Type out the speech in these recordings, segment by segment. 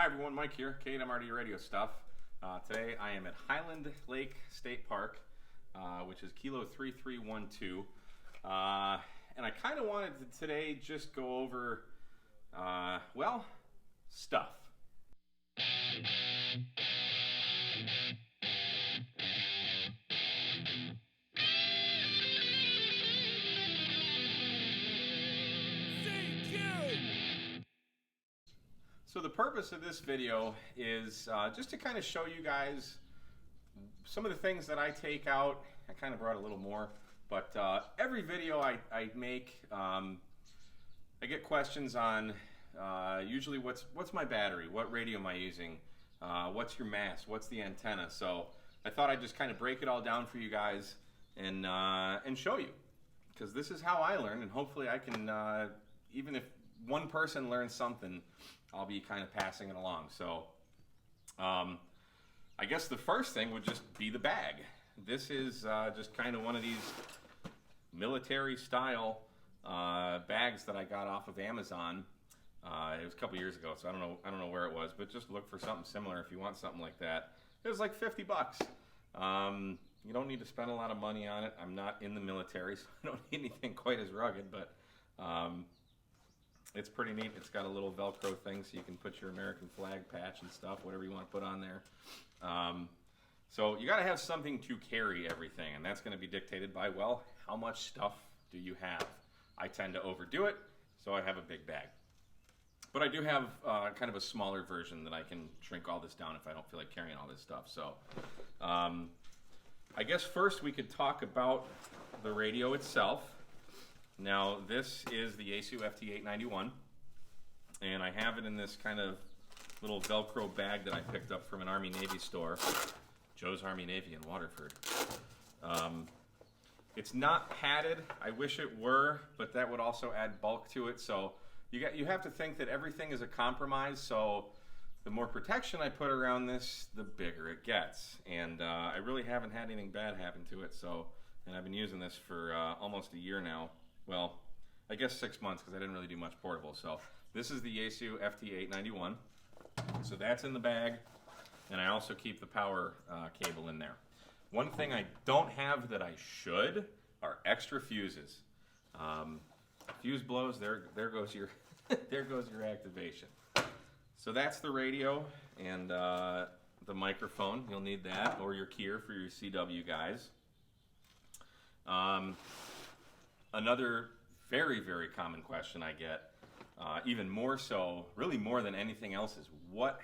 Hi everyone, Mike here, KMRD Radio Stuff. Today I am at Highland Lake State Park, which is Kilo 3312. And I kind of wanted to today just go over, well, stuff. So the purpose of this video is just to kind of show you guys some of the things that I take out. I kind of brought a little more, but every video I make, I get questions on usually what's my battery, what radio am I using, what's your mast, what's the antenna. So I thought I'd just kind of break it all down for you guys and show you, because this is how I learn, and hopefully I can, even if one person learns something, I'll be kind of passing it along. So I guess the first thing would just be the bag. This is just kind of one of these military style bags that I got off of Amazon. It was a couple years ago, so I don't know where it was, but just look for something similar if you want something like that. It was like 50 bucks. You don't need to spend a lot of money on it. I'm not in the military, so I don't need anything quite as rugged, but it's pretty neat. It's got a little Velcro thing so you can put your American flag patch and stuff, whatever you want to put on there. So you got to have something to carry everything, and that's going to be dictated by, well, how much stuff do you have? I tend to overdo it, so I have a big bag. But I do have kind of a smaller version that I can shrink all this down if I don't feel like carrying all this stuff. So I guess first we could talk about the radio itself. Now, this is the Yaesu FT891, and I have it in this kind of little Velcro bag that I picked up from an Army-Navy store, Joe's Army-Navy in Waterford. It's not padded. I wish it were, but that would also add bulk to it. So you have to think that everything is a compromise. So the more protection I put around this, the bigger it gets. And I really haven't had anything bad happen to it. So, and I've been using this for almost a year now. Well, I guess 6 months, because I didn't really do much portable. So this is the Yaesu FT891. So that's in the bag, and I also keep the power cable in there. One thing I don't have that I should are extra fuses. Fuse blows, there goes your there goes your activation. So that's the radio and the microphone. You'll need that, or your keyer for your CW guys. Another very, very common question I get, even more so, really more than anything else, is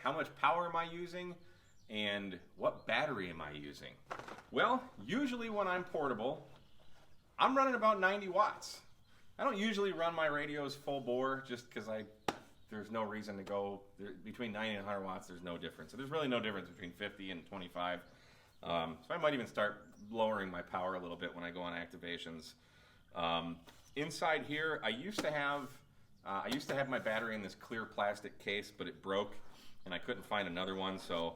how much power am I using and what battery am I using? Well, usually when I'm portable, I'm running about 90 watts. I don't usually run my radios full bore just because there's no reason to go between 90 and 100 watts. There's no difference. So there's really no difference between 50 and 25. So I might even start lowering my power a little bit when I go on activations. Inside here, I used to have my battery in this clear plastic case, but it broke and I couldn't find another one. So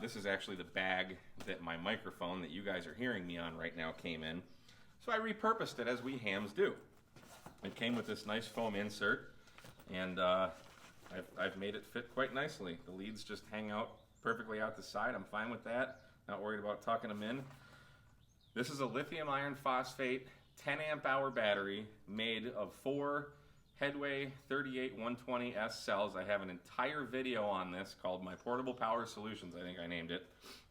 this is actually the bag that my microphone that you guys are hearing me on right now came in. So I repurposed it as we hams do. It came with this nice foam insert, and I've made it fit quite nicely. The leads just hang out perfectly out the side. I'm fine with that. Not worried about tucking them in. This is a lithium iron phosphate 10 amp hour battery made of 4 Headway 38120S cells. I have an entire video on this called My Portable Power Solutions, I think I named it.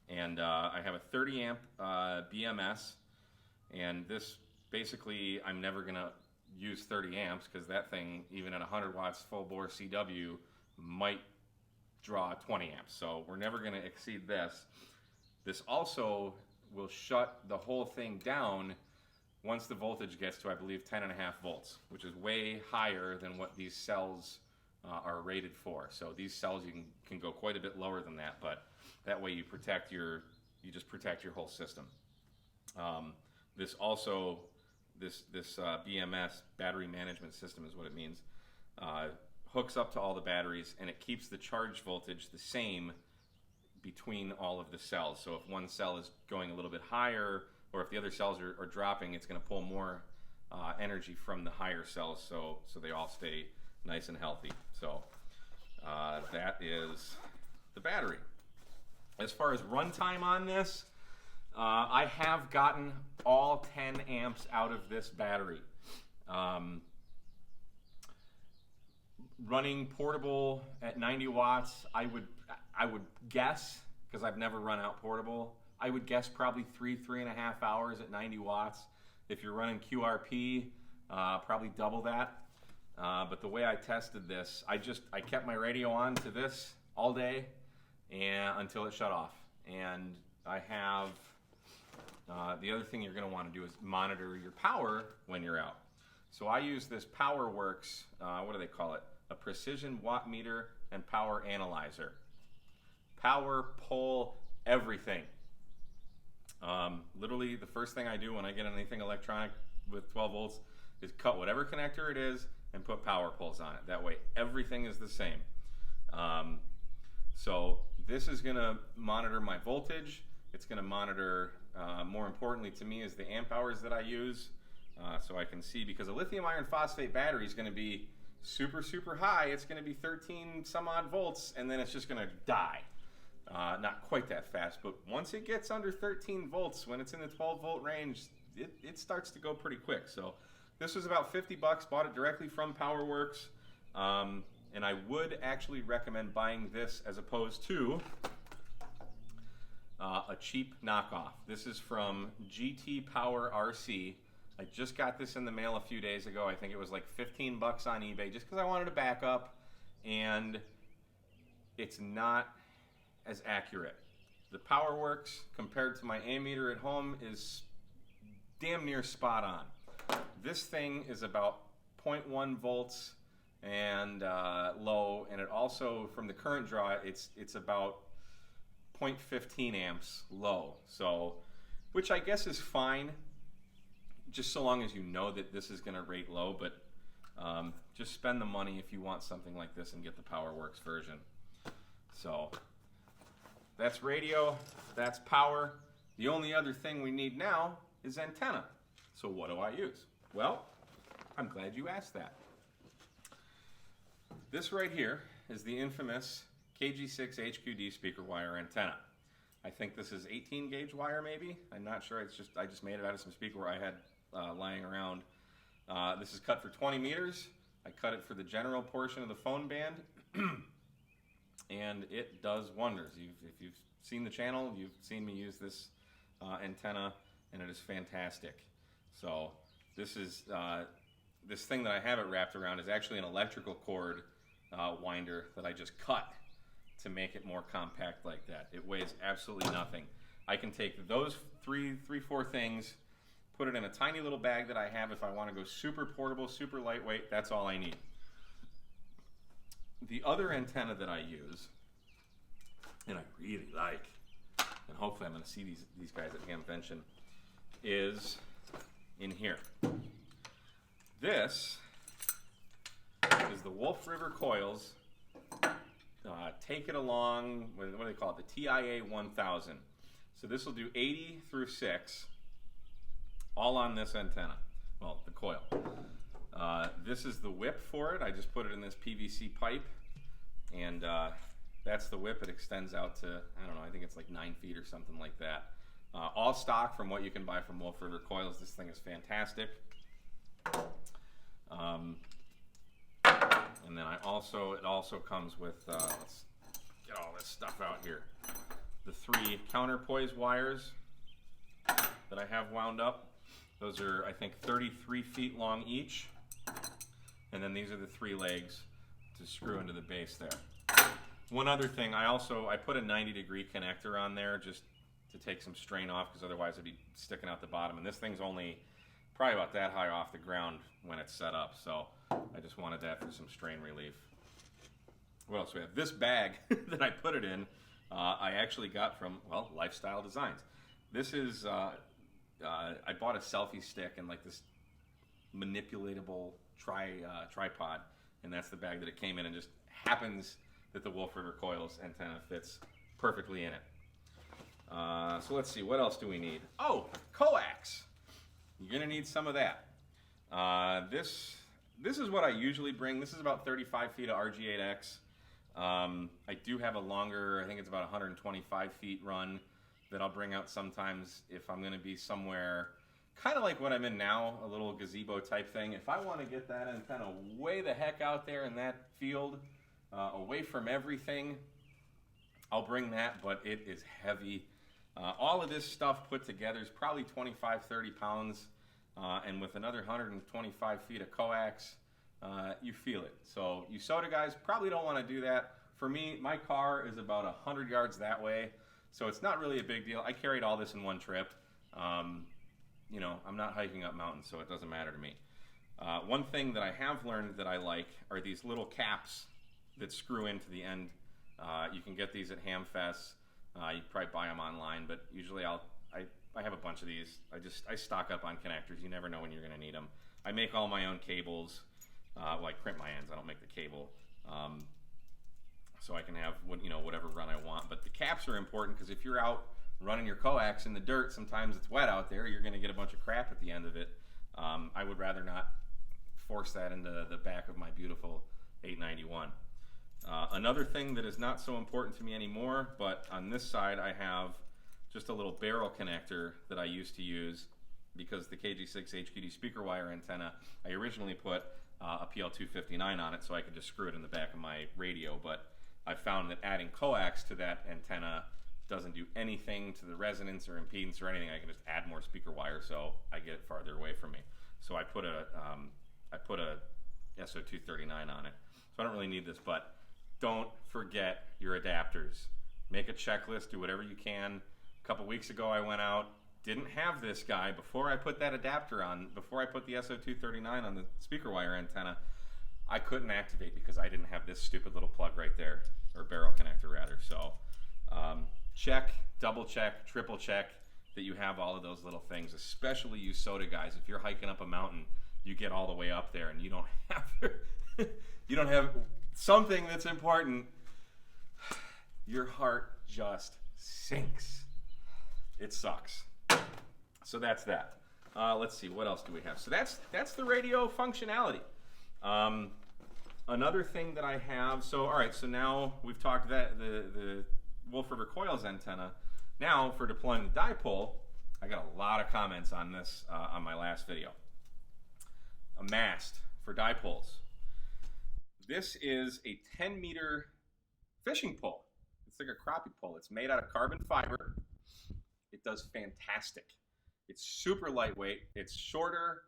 And I have a 30 amp BMS, and this basically, I'm never gonna use 30 amps because that thing, even at 100 watts full bore CW, might draw 20 amps. So we're never gonna exceed this. This also will shut the whole thing down once the voltage gets to, I believe, 10.5 volts, which is way higher than what these cells are rated for. So these cells, you can go quite a bit lower than that, but that way you just protect your whole system. This also, this BMS, battery management system is what it means, hooks up to all the batteries, and it keeps the charge voltage the same between all of the cells. So if one cell is going a little bit higher, or if the other cells are dropping, it's going to pull more energy from the higher cells, so they all stay nice and healthy. So that is the battery. As far as runtime on this, I have gotten all 10 amps out of this battery. Running portable at 90 watts, I would guess, because I've never run out portable, I would guess probably 3.5 hours at 90 watts. If you're running QRP, probably double that. But the way I tested this, I kept my radio on to this all day and until it shut off. And I have, the other thing you're going to want to do is monitor your power when you're out. So I use this PowerWorks, what do they call it? A precision watt meter and power analyzer. Power, pole, everything. Literally the first thing I do when I get anything electronic with 12 volts is cut whatever connector it is and put power poles on it. That way everything is the same. So this is going to monitor my voltage. It's going to monitor, more importantly to me, is the amp hours that I use. So I can see, because a lithium iron phosphate battery is going to be super, super high. It's going to be 13 some odd volts, and then it's just going to die. Not quite that fast, but once it gets under 13 volts, when it's in the 12 volt range, it starts to go pretty quick. So this was about 50 bucks, bought it directly from PowerWorks. And I would actually recommend buying this as opposed to a cheap knockoff. This is from GT Power RC. I just got this in the mail a few days ago. I think it was like 15 bucks on eBay just because I wanted a backup, and it's not as accurate. The PowerWorks compared to my ammeter at home is damn near spot on. This thing is about 0.1 volts and low, and it also, from the current draw, it's about 0.15 amps low. So, which I guess is fine, just so long as you know that this is going to rate low. But just spend the money if you want something like this and get the PowerWorks version. So that's radio, that's power. The only other thing we need now is antenna. So what do I use? Well, I'm glad you asked that. This right here is the infamous KG6 HQD speaker wire antenna. I think this is 18 gauge wire maybe. I'm not sure. I just made it out of some speaker wire I had lying around. This is cut for 20 meters. I cut it for the general portion of the phone band. And it does wonders. If you've seen the channel, you've seen me use this antenna, and it is fantastic. So this is this thing that I have it wrapped around is actually an electrical cord winder that I just cut to make it more compact like that. It weighs absolutely nothing. I can take those four things, put it in a tiny little bag that I have if I want to go super portable, super lightweight. That's all I need. The other antenna that I use, and I really like, and hopefully I'm going to see these guys at Hamvention, is in here. This is the Wolf River Coils. Take it along, what do they call it? The TIA 1000. So this will do 80 through 6, all on this antenna. Well, the coil. This is the whip for it. I just put it in this PVC pipe, and that's the whip. It extends out to, I don't know, I think it's like 9 feet or something like that. All stock from what you can buy from Wolf River Coils. This thing is fantastic. And then it also comes with, let's get all this stuff out here. The 3 counterpoise wires that I have wound up. Those are, I think, 33 feet long each. And then these are the 3 legs to screw into the base there. One other thing, I put a 90-degree connector on there just to take some strain off, because otherwise it'd be sticking out the bottom. And this thing's only probably about that high off the ground when it's set up. So I just wanted that for some strain relief. What else we have? This bag that I put it in, I actually got from, well, Lifestyle Designs. This is, I bought a selfie stick and like this manipulatable tripod, and that's the bag that it came in, and just happens that the Wolf River Coils antenna fits perfectly in it. So let's see, what else do we need? Oh, coax. You're gonna need some of that. This is what I usually bring. This is about 35 feet of RG8X. I do have a longer, I think it's about 125 feet run that I'll bring out sometimes if I'm going to be somewhere kind of like what I'm in now, a little gazebo type thing. If I want to get that antenna way the heck out there in that field, away from everything, I'll bring that, but it is heavy. All of this stuff put together is probably 25, 30 pounds, and with another 125 feet of coax, you feel it. So you soda guys probably don't want to do that. For me, my car is about 100 yards that way, so it's not really a big deal. I carried all this in one trip. You know, I'm not hiking up mountains, so it doesn't matter to me. One thing that I have learned that I like are these little caps that screw into the end. You can get these at Hamfest. You probably buy them online, but usually I have a bunch of these. I stock up on connectors. You never know when you're going to need them. I make all my own cables. Well, I crimp my ends. I don't make the cable. So I can have whatever run I want. But the caps are important because if you're out running your coax in the dirt, sometimes it's wet out there. You're going to get a bunch of crap at the end of it. I would rather not force that into the back of my beautiful 891. Another thing that is not so important to me anymore, but on this side I have just a little barrel connector that I used to use because the KG6 HQD speaker wire antenna, I originally put a PL259 on it so I could just screw it in the back of my radio, but I found that adding coax to that antenna doesn't do anything to the resonance or impedance or anything. I can just add more speaker wire so I get it farther away from me. So I put a SO239 on it. So I don't really need this, but don't forget your adapters. Make a checklist, do whatever you can. A couple weeks ago I went out, didn't have this guy. Before I put that adapter on, before I put the SO239 on the speaker wire antenna, I couldn't activate because I didn't have this stupid little plug right there, or barrel connector rather. So check, double check, triple check that you have all of those little things, especially you soda guys. If you're hiking up a mountain, you get all the way up there and you don't have you don't have something that's important, your heart just sinks. It sucks. So that's that. Let's see, what else do we have? So that's the radio functionality. Another thing that I have, so all right, so now we've talked that the Wolf River Coils antenna. Now for deploying the dipole, I got a lot of comments on this on my last video. A mast for dipoles. This is a 10-meter fishing pole. It's like a crappie pole. It's made out of carbon fiber. It does fantastic. It's super lightweight. It's shorter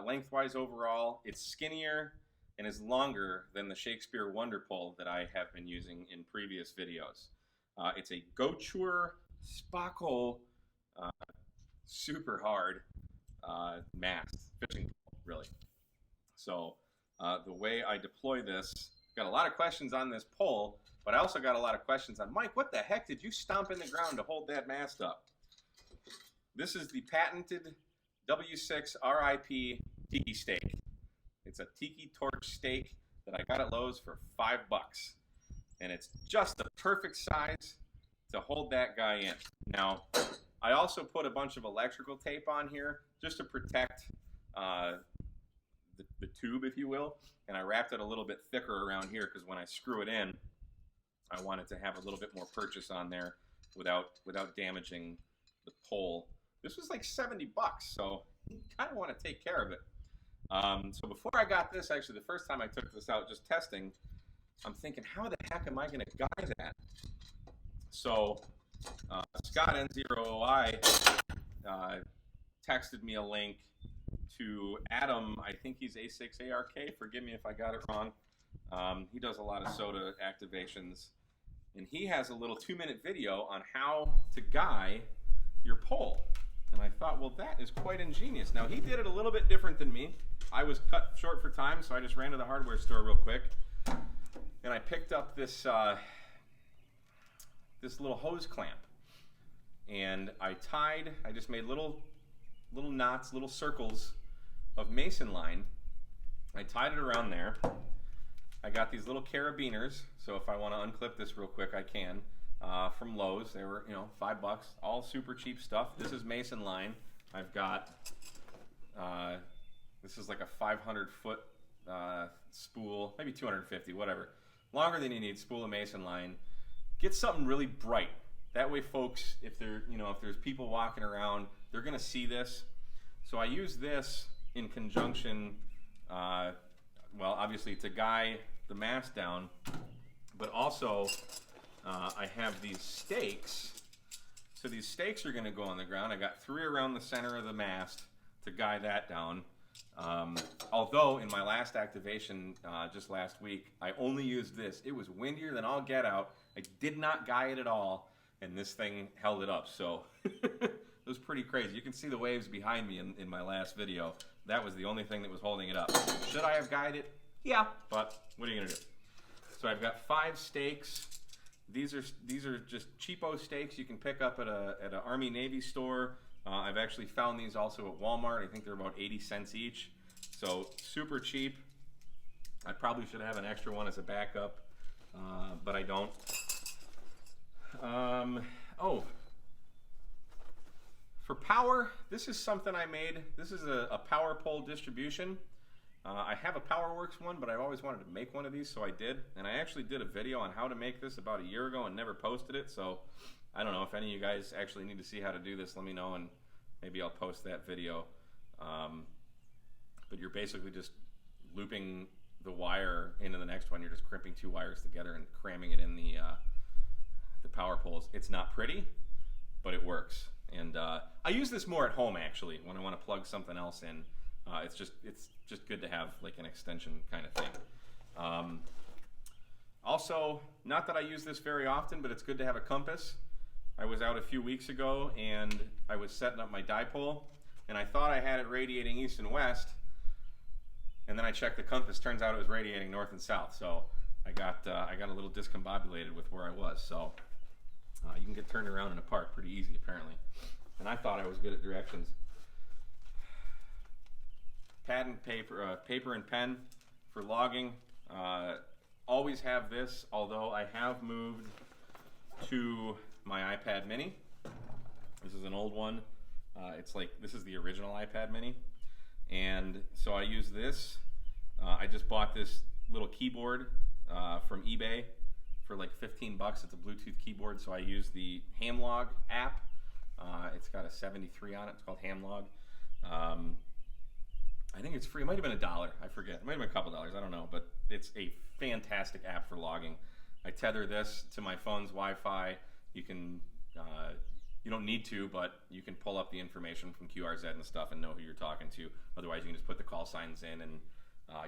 lengthwise overall. It's skinnier and is longer than the Shakespeare Wonder pole that I have been using in previous videos. It's a Goture Spackle super hard mast fishing pole, really. So the way I deploy this, got a lot of questions on this pole, but I also got a lot of questions on, Mike, what the heck did you stomp in the ground to hold that mast up? This is the patented W6 RIP Tiki stake. It's a Tiki torch stake that I got at Lowe's for $5. And it's just the perfect size to hold that guy in. Now, I also put a bunch of electrical tape on here just to protect the tube, if you will. And I wrapped it a little bit thicker around here because when I screw it in, I wanted to have a little bit more purchase on there without damaging the pole. This was like $70, so you kind of want to take care of it. So before I got this, actually the first time I took this out just testing, I'm thinking, how the heck am I going to guide that? So Scott N0OI texted me a link to Adam, I think he's A6ARK, forgive me if I got it wrong. He does a lot of soda activations, and he has a little 2-minute video on how to guy your pole. And I thought, well, that is quite ingenious. Now, he did it a little bit different than me. I was cut short for time, so I just ran to the hardware store real quick, and I picked up this this little hose clamp, and I just made little knots, little circles of mason line. I tied it around there. I got these little carabiners, so if I want to unclip this real quick, I can. From Lowe's, they were, $5, all super cheap stuff. This is mason line. I've got this is like a 500-foot spool, maybe 250, whatever, longer than you need, spool of mason line. Get something really bright. That way folks, if there's people walking around, they're gonna see this. So I use this in conjunction, well, obviously to guy the mast down, but also I have these stakes. So these stakes are gonna go on the ground. I got 3 around the center of the mast to guide that down. Although in my last activation just last week, I only used this. It was windier than all get out. I did not guy it at all, and this thing held it up. So it was pretty crazy. You can see the waves behind me in my last video. That was the only thing that was holding it up. Should I have guided it? Yeah, but what are you gonna do? So I've got 5 stakes. These are just cheapo stakes you can pick up at an Army Navy store. I've actually found these also at Walmart. I think they're about 80 cents each. So super cheap. I probably should have an extra one as a backup, but I don't. Oh, for power, this is something I made. This is a power pole distribution. I have a PowerWorks one, but I've always wanted to make one of these, so I did. And I actually did a video on how to make this about a year ago and never posted it. So I don't know if any of you guys actually need to see how to do this. Let me know, and maybe I'll post that video. But you're basically just looping the wire into the next one. You're just crimping 2 wires together and cramming it in the power poles. It's not pretty, but it works. And I use this more at home actually when I want to plug something else in. It's just good to have like an extension kind of thing. Also, not that I use this very often, but it's good to have a compass. I was out a few weeks ago and I was setting up my dipole, and I thought I had it radiating east and west, and then I checked the compass. Turns out it was radiating north and south. So I got a little discombobulated with where I was. So you can get turned around in a park pretty easy apparently. And I thought I was good at directions. Pad and paper, paper and pen for logging. Always have this, although I have moved to my iPad mini. This is an old one. It's like, this is the original iPad mini. And so I use this. I just bought this little keyboard from eBay for like 15 bucks. It's a Bluetooth keyboard, so I use the Hamlog app. It's got a 73 on it. It's called Hamlog. I think it's free. It might have been $1. I forget. It might have been a couple dollars. I don't know. But it's a fantastic app for logging. I tether this to my phone's Wi-Fi. You can, you don't need to, but you can pull up the information from QRZ and stuff and know who you're talking to. Otherwise, you can just put the call signs in and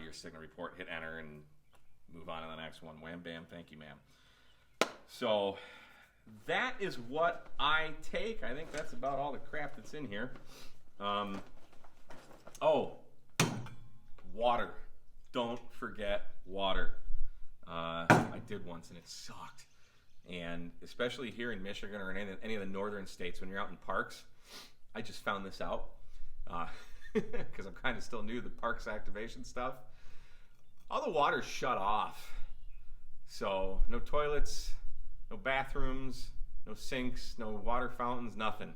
your signal report, hit enter, and move on to the next one. Wham, bam, thank you, ma'am. So that is what I take. I think that's about all the crap that's in here. Oh, water. Don't forget water. I did once and it sucked. And especially here in Michigan or in any of the northern states, when you're out in parks, I just found this out because I'm kind of still new to the parks activation stuff. All the water's shut off. So no toilets, no bathrooms, no sinks, no water fountains, nothing.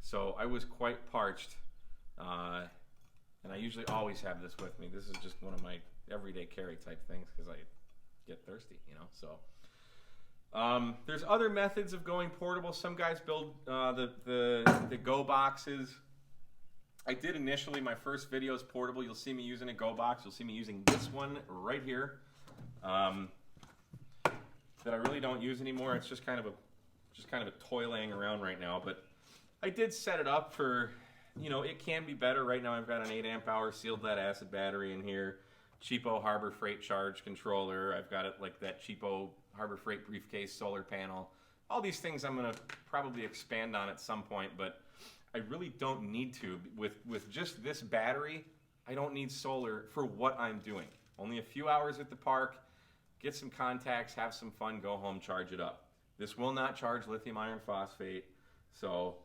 So I was quite parched. And I usually always have this with me. This is just one of my everyday carry type things because I get thirsty, you know. So there's other methods of going portable. Some guys build the Go boxes. I did initially. My first video is portable. You'll see me using a Go box. You'll see me using this one right here that I really don't use anymore. It's just kind of a toy laying around right now. But I did set it up for, you know, it can be better. Right now I've got an 8 amp hour sealed lead acid battery in here, cheapo Harbor Freight charge controller. I've got it like that cheapo Harbor Freight briefcase solar panel. All these things I'm going to probably expand on at some point, but I really don't need to. With just this battery, I don't need solar for what I'm doing. Only a few hours at the park, get some contacts, have some fun, go home, charge it up. This will not charge lithium iron phosphate, so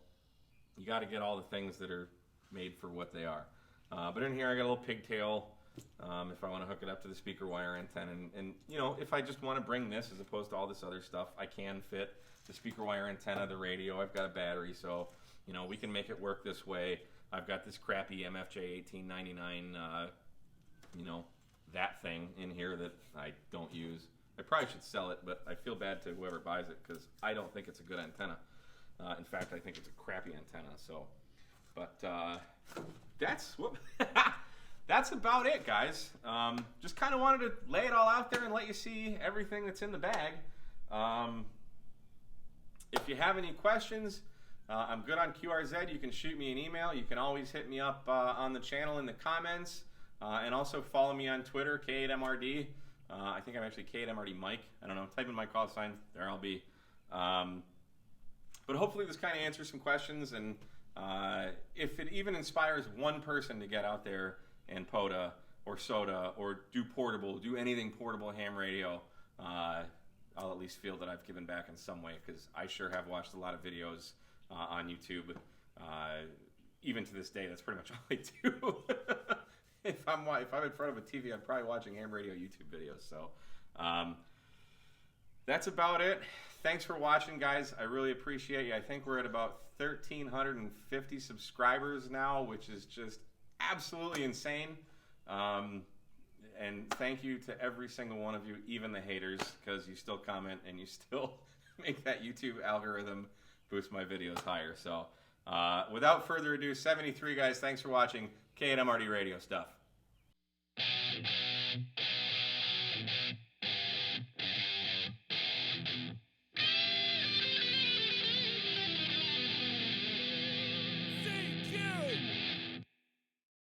you got to get all the things that are made for what they are. But in here I got a little pigtail if I want to hook it up to the speaker wire antenna. And you know, if I just want to bring this as opposed to all this other stuff, I can fit the speaker wire antenna, the radio. I've got a battery, so you know, we can make it work this way. I've got this crappy MFJ 1899, you know, that thing in here that I don't use. I probably should sell it, but I feel bad to whoever buys it because I don't think it's a good antenna. In fact, I think it's a crappy antenna. So, but that's what. That's about it, guys. Just kind of wanted to lay it all out there and let you see everything that's in the bag. If you have any questions, I'm good on QRZ. You can shoot me an email. You can always hit me up on the channel in the comments. And also follow me on Twitter, K8MRD. I think I'm actually K8MRD Mike. I don't know. Type in my call sign. There I'll be. But hopefully this kind of answers some questions. And if it even inspires one person to get out there and POTA or SOTA or do anything portable ham radio, I'll at least feel that I've given back in some way, because I sure have watched a lot of videos on YouTube. Even to this day, that's pretty much all I do. If I'm in front of a TV, I'm probably watching ham radio YouTube videos. So that's about it. Thanks for watching, guys. I really appreciate you. I think we're at about 1,350 subscribers now, which is just absolutely insane. And thank you to every single one of you, even the haters, because you still comment and you still make that YouTube algorithm boost my videos higher. So without further ado, 73 guys, thanks for watching K8MRD Radio Stuff.